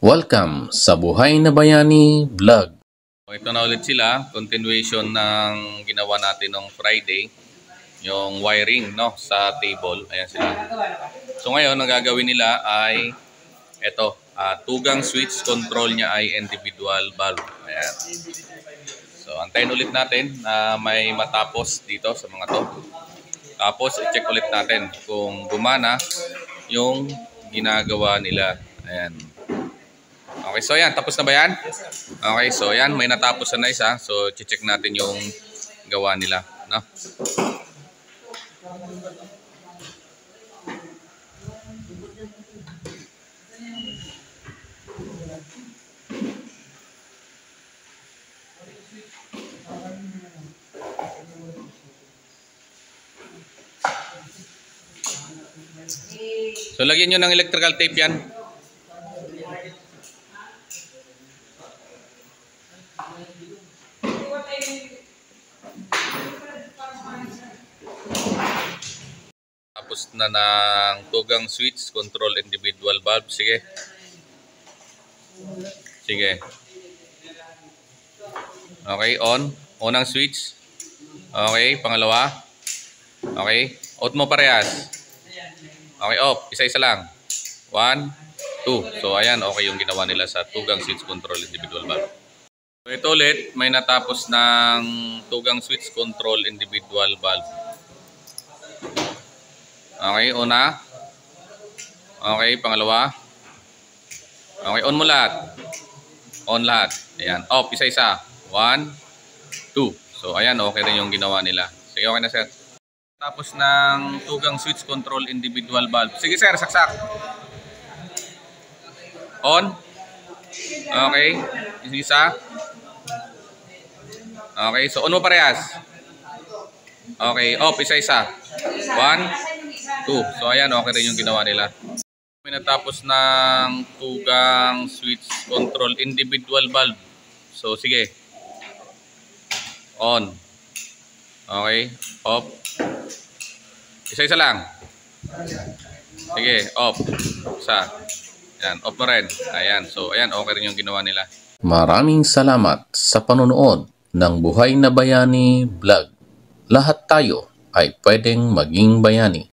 Welcome sa Buhay na Bayani Vlog. Ito na ulit sila, continuation ng ginawa natin nung Friday, yung wiring sa table. Ayan sila. So ngayon, ang gagawin nila ay ito, tugang switch, control niya ay individual valve. Ayan. So antayin ulit natin na may matapos dito sa mga to. Tapos i-check ulit natin kung gumana yung ginagawa nila. Ayan. Okay, so yan. Tapos na ba yan? Okay, so yan. May natapos na isa. So, check natin yung gawa nila. No? So, lagyan nyo ng electrical tape yan. Tapos na ng tugang switch, control individual valve. Sige. Sige. Okay, on. On ang switch. Okay, pangalawa. Okay, out mo parehas. Okay, off. Isa-isa lang. 1, 2. So, ayan. Okay yung ginawa nila sa tugang switch, control individual valve. So, ito ulit. May natapos ng tugang switch, control individual valve. Okay, una. Okay, pangalawa. Okay, on mo lahat. On lahat. Ayan. Off, isa-isa. 1, 2. So, ayan, okay rin yung ginawa nila. Sige, okay na, sir. Tapos ng tugang switch control individual valve. Sige, sir, saksak. On. Okay. Isa-isa. Okay, so on mo parehas. Okay, off, isa-isa. 1, 2. So, ayan, okay rin yung ginawa nila. May natapos ng tugang switch control individual valve. So, sige. On. Okay. Off. Isa-isa lang. Sige. Off. Isa. Ayan. Off mo rin. Ayan. So, ayan, okay rin yung ginawa nila. Maraming salamat sa panonood ng Buhay na Bayani Vlog. Lahat tayo ay pwedeng maging bayani.